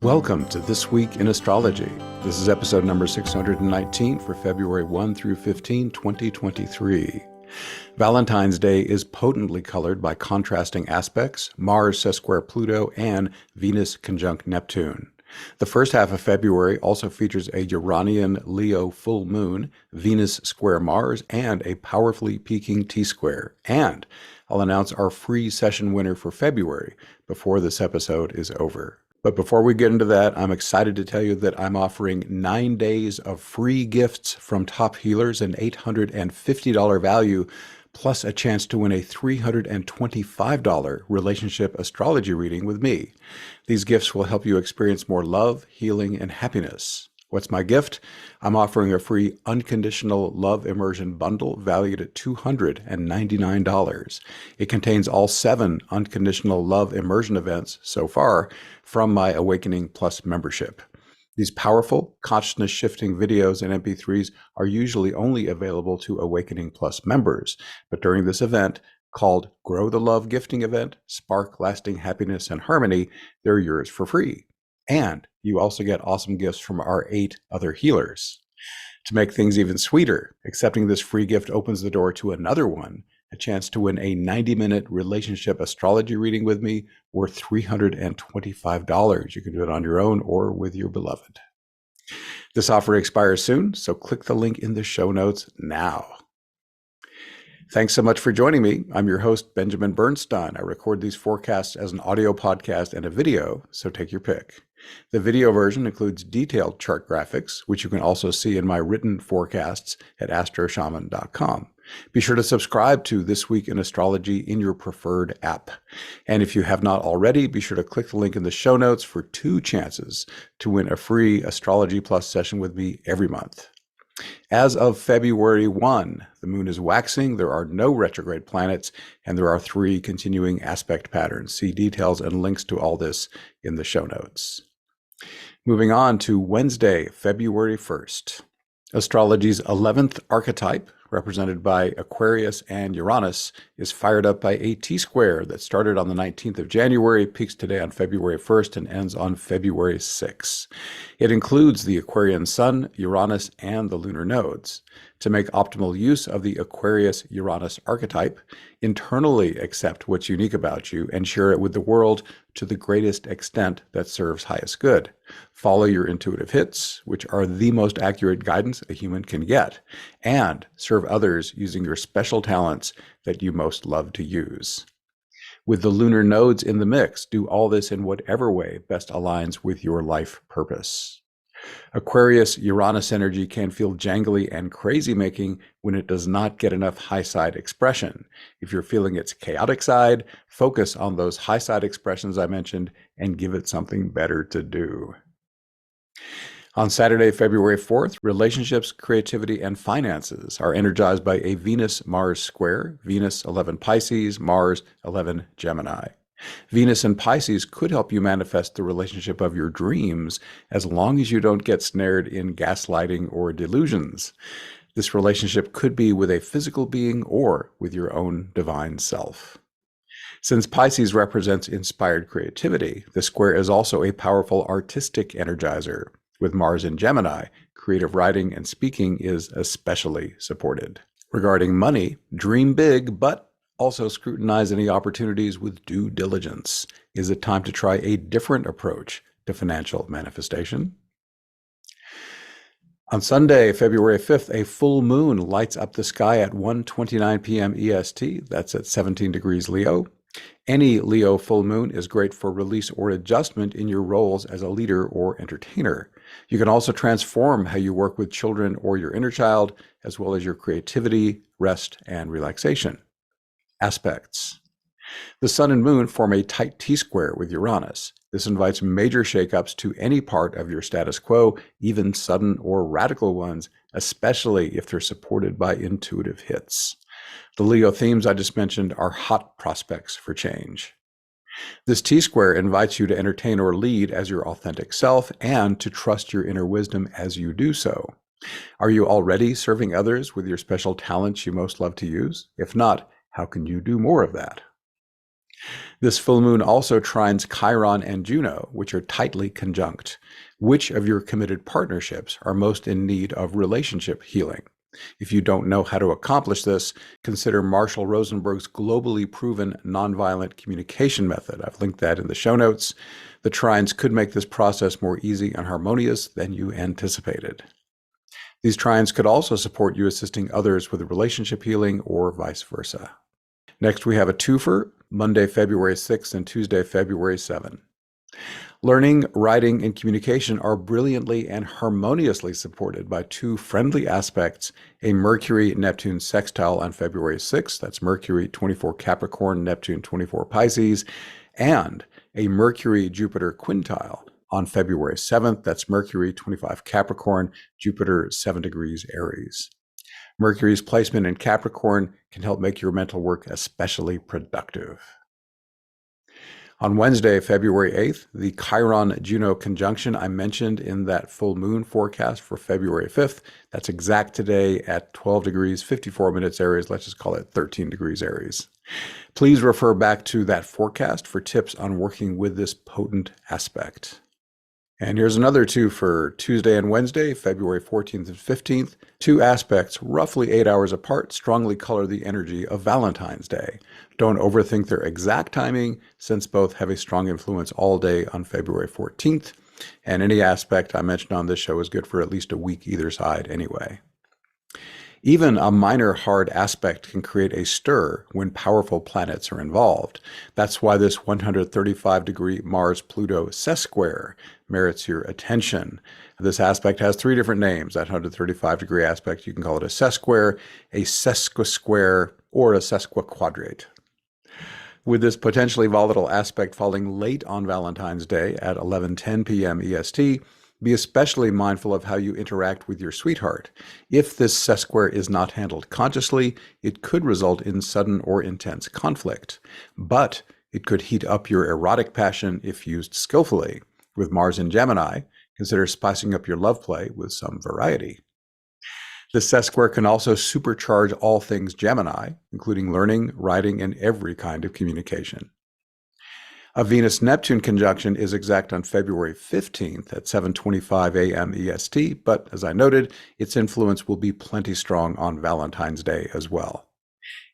Welcome to This Week in Astrology. This is episode number 619 for February 1 through 15, 2023. Valentine's Day is potently colored by contrasting aspects, Mars sesquare Pluto and Venus conjunct Neptune. The first half of February also features a Uranian Leo Full Moon, Venus square Mars, and a powerfully peaking T-square. And I'll announce our free session winner for February before this episode is over. But before we get into that, I'm excited to tell you that I'm offering 9 days of free gifts from top healers, an $850 value, plus a chance to win a $325 relationship astrology reading with me. These gifts will help you experience more love, healing, and happiness. What's my gift? I'm offering a free unconditional love immersion bundle valued at $299. It contains all 7 unconditional love immersion events so far from my Awakening Plus membership. These powerful, consciousness-shifting videos and MP3s are usually only available to Awakening Plus members, but during this event, called Grow the Love Gifting Event, Spark Lasting Happiness and Harmony, they're yours for free. And you also get awesome gifts from our 8 other healers. To make things even sweeter, accepting this free gift opens the door to another one, a chance to win a 90-minute relationship astrology reading with me worth $325. You can do it on your own or with your beloved. This offer expires soon, so click the link in the show notes now. Thanks so much for joining me. I'm your host, Benjamin Bernstein. I record these forecasts as an audio podcast and a video, so take your pick. The video version includes detailed chart graphics, which you can also see in my written forecasts at astroshaman.com. Be sure to subscribe to This Week in Astrology in your preferred app. And if you have not already, be sure to click the link in the show notes for 2 chances to win a free Astrology Plus session with me every month. As of February 1, the moon is waxing, there are no retrograde planets, and there are 3 continuing aspect patterns. See details and links to all this in the show notes. Moving on to Wednesday, February 1st. Astrology's 11th archetype, represented by Aquarius and Uranus, is fired up by a T-square that started on the 19th of January, peaks today on February 1st, and ends on February 6th. It includes the Aquarian Sun, Uranus, and the lunar nodes. To make optimal use of the Aquarius-Uranus archetype, internally accept what's unique about you and share it with the world to the greatest extent that serves highest good. Follow your intuitive hits, which are the most accurate guidance a human can get, and serve others using your special talents that you most love to use. With the lunar nodes in the mix, do all this in whatever way best aligns with your life purpose. Aquarius-Uranus energy can feel jangly and crazy-making when it does not get enough high-side expression. If you're feeling its chaotic side, focus on those high-side expressions I mentioned and give it something better to do. On Saturday, February 4th, relationships, creativity, and finances are energized by a Venus-Mars square, Venus 11 Pisces, Mars 11 Gemini. Venus in Pisces could help you manifest the relationship of your dreams as long as you don't get snared in gaslighting or delusions. This relationship could be with a physical being or with your own divine self. Since Pisces represents inspired creativity, the square is also a powerful artistic energizer. With Mars in Gemini, creative writing and speaking is especially supported. Regarding money, dream big, but also scrutinize any opportunities with due diligence. Is it time to try a different approach to financial manifestation? On Sunday, February 5th, a full moon lights up the sky at 1:29 p.m. EST. That's at 17 degrees Leo. Any Leo full moon is great for release or adjustment in your roles as a leader or entertainer. You can also transform how you work with children or your inner child, as well as your creativity, rest, and relaxation. Aspects. The Sun and Moon form a tight T-square with Uranus. This invites major shakeups to any part of your status quo, even sudden or radical ones, especially if they're supported by intuitive hits. The Leo themes I just mentioned are hot prospects for change. This T-square invites you to entertain or lead as your authentic self and to trust your inner wisdom as you do so. Are you already serving others with your special talents you most love to use? If not, how can you do more of that? This full moon also trines Chiron and Juno, which are tightly conjunct. Which of your committed partnerships are most in need of relationship healing? If you don't know how to accomplish this, consider Marshall Rosenberg's globally proven nonviolent communication method. I've linked that in the show notes. The trines could make this process more easy and harmonious than you anticipated. These trines could also support you assisting others with relationship healing or vice versa. Next, we have a twofer, Monday, February 6th and Tuesday, February 7th. Learning, writing, and communication are brilliantly and harmoniously supported by two friendly aspects, a Mercury-Neptune sextile on February 6th, that's Mercury 24 Capricorn, Neptune 24 Pisces, and a Mercury-Jupiter quintile on February 7th, that's Mercury 25 Capricorn, Jupiter 7 degrees Aries. Mercury's placement in Capricorn can help make your mental work especially productive. On Wednesday, February 8th, the Chiron-Juno conjunction I mentioned in that full moon forecast for February 5th, that's exact today at 12 degrees, 54 minutes Aries. Let's just call it 13 degrees Aries. Please refer back to that forecast for tips on working with this potent aspect. And here's another two for Tuesday and Wednesday, February 14th and 15th. Two aspects, roughly 8 hours apart, strongly color the energy of Valentine's Day. Don't overthink their exact timing, since both have a strong influence all day on February 14th. And any aspect I mentioned on this show is good for at least a week either side anyway. Even a minor hard aspect can create a stir when powerful planets are involved. That's why this 135-degree Mars-Pluto sesquare merits your attention. This aspect has three different names. That 135-degree aspect, you can call it a sesquare, a sesquisquare, or a sesquiquadrate. With this potentially volatile aspect falling late on Valentine's Day at 11:10 p.m. EST, be especially mindful of how you interact with your sweetheart. If this sesquare is not handled consciously, it could result in sudden or intense conflict. But it could heat up your erotic passion if used skillfully. With Mars in Gemini, consider spicing up your love play with some variety. The sesquare can also supercharge all things Gemini, including learning, writing, and every kind of communication. A Venus-Neptune conjunction is exact on February 15th at 7:25 a.m. EST, but as I noted, its influence will be plenty strong on Valentine's Day as well.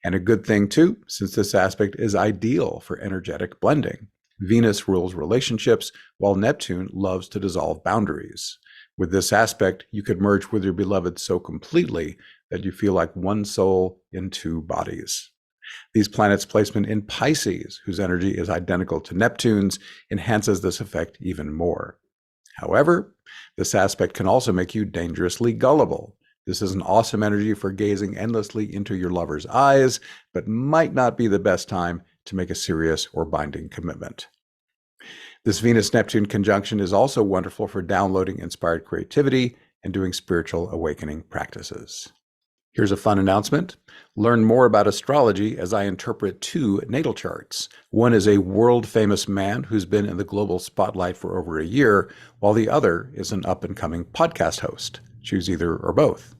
And a good thing too, since this aspect is ideal for energetic blending. Venus rules relationships, while Neptune loves to dissolve boundaries. With this aspect, you could merge with your beloved so completely that you feel like one soul in two bodies. These planets' placement in Pisces, whose energy is identical to Neptune's, enhances this effect even more. However, this aspect can also make you dangerously gullible. This is an awesome energy for gazing endlessly into your lover's eyes, but might not be the best time to make a serious or binding commitment. This Venus-Neptune conjunction is also wonderful for downloading inspired creativity and doing spiritual awakening practices. Here's a fun announcement. Learn more about astrology as I interpret two natal charts. One is a world-famous man who's been in the global spotlight for over a year, while the other is an up-and-coming podcast host. Choose either or both.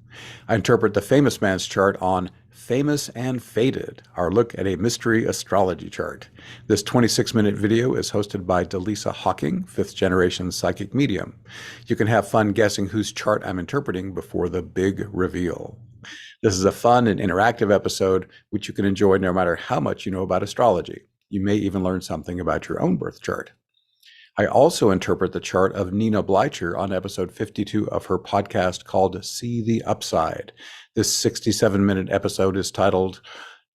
I interpret the famous man's chart on Famous and Fated, our look at a mystery astrology chart. This 26-minute video is hosted by Delisa Hawking, fifth-generation psychic medium. You can have fun guessing whose chart I'm interpreting before the big reveal. This is a fun and interactive episode, which you can enjoy no matter how much you know about astrology. You may even learn something about your own birth chart. I also interpret the chart of Nina Bleicher on episode 52 of her podcast called See the Upside. This 67-minute episode is titled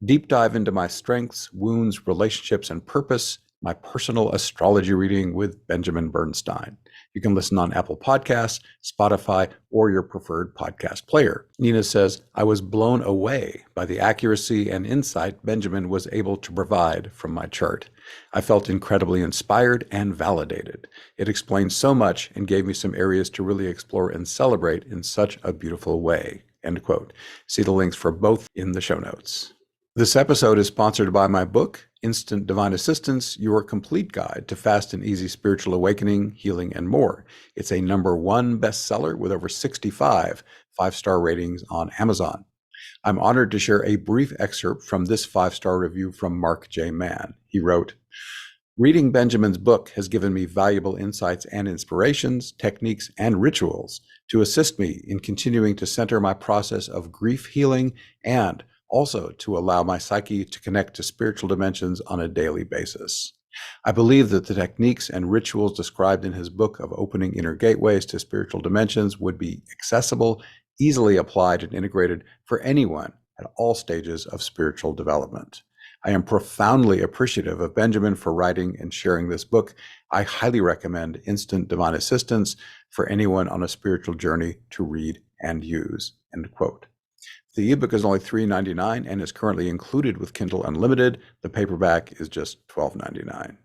Deep Dive into My Strengths, Wounds, Relationships, and Purpose, My Personal Astrology Reading with Benjamin Bernstein. You can listen on Apple Podcasts, Spotify, or your preferred podcast player. Nina says, I was blown away by the accuracy and insight Benjamin was able to provide from my chart. I felt incredibly inspired and validated. It explained so much and gave me some areas to really explore and celebrate in such a beautiful way. End quote. See the links for both in the show notes. This episode is sponsored by my book, Instant Divine Assistance, Your Complete Guide to Fast and Easy Spiritual Awakening, Healing, and More. It's a #1 bestseller with over 65 5-star ratings on Amazon. I'm honored to share a brief excerpt from this 5-star review from Mark J. Mann. He wrote, "Reading Benjamin's book has given me valuable insights and inspirations, techniques, and rituals to assist me in continuing to center my process of grief healing and also to allow my psyche to connect to spiritual dimensions on a daily basis. I believe that the techniques and rituals described in his book of opening inner gateways to spiritual dimensions would be accessible, easily applied, and integrated for anyone at all stages of spiritual development. I am profoundly appreciative of Benjamin for writing and sharing this book. I highly recommend Instant Divine Assistance for anyone on a spiritual journey to read and use." End quote. The ebook is only $3.99 and is currently included with Kindle Unlimited. The paperback is just $12.99.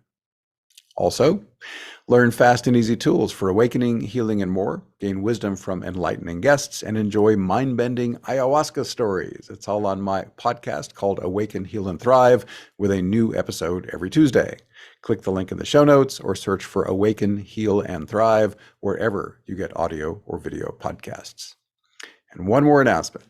Also, learn fast and easy tools for awakening, healing, and more, gain wisdom from enlightening guests, and enjoy mind-bending ayahuasca stories. It's all on my podcast called Awaken, Heal, and Thrive, with a new episode every Tuesday. Click the link in the show notes or search for Awaken, Heal, and Thrive wherever you get audio or video podcasts. And one more announcement.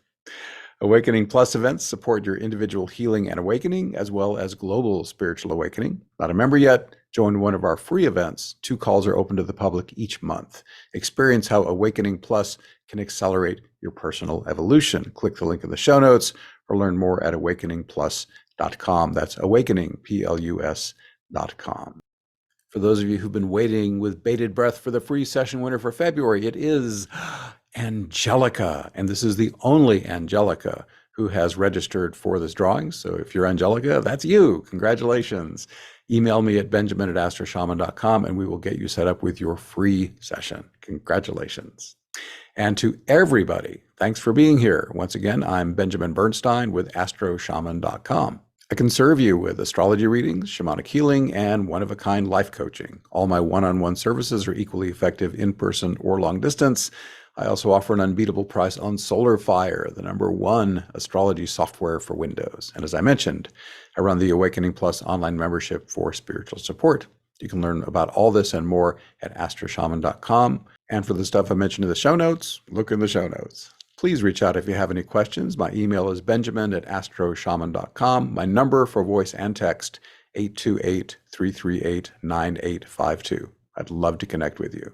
Awakening Plus events support your individual healing and awakening, as well as global spiritual awakening. Not a member yet? Join one of our free events. 2 calls are open to the public each month. Experience how Awakening Plus can accelerate your personal evolution. Click the link in the show notes or learn more at awakeningplus.com. That's awakeningplus.com. For those of you who've been waiting with bated breath for the free session winner for February, it is Angelica. And this is the only Angelica who has registered for this drawing. So if you're Angelica, that's you. Congratulations. Email me at benjamin@astroshaman.com and we will get you set up with your free session. Congratulations. And to everybody, thanks for being here. Once again, I'm Benjamin Bernstein with astroshaman.com. I can serve you with astrology readings, shamanic healing, and one-of-a-kind life coaching. All my one-on-one services are equally effective in person or long distance. I also offer an unbeatable price on SolarFire, the #1 astrology software for Windows. And as I mentioned, I run the Awakening Plus online membership for spiritual support. You can learn about all this and more at astroshaman.com. And for the stuff I mentioned in the show notes, look in the show notes. Please reach out if you have any questions. My email is benjamin@astroshaman.com. My number for voice and text, 828-338-9852. I'd love to connect with you.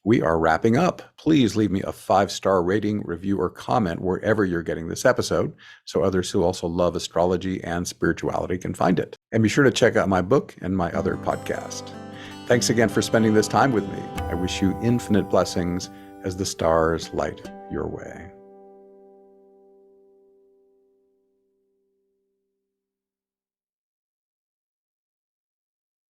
We are wrapping up. Please leave me a 5-star rating, review, or comment wherever you're getting this episode so others who also love astrology and spirituality can find it. And be sure to check out my book and my other podcast. Thanks again for spending this time with me. I wish you infinite blessings as the stars light your way.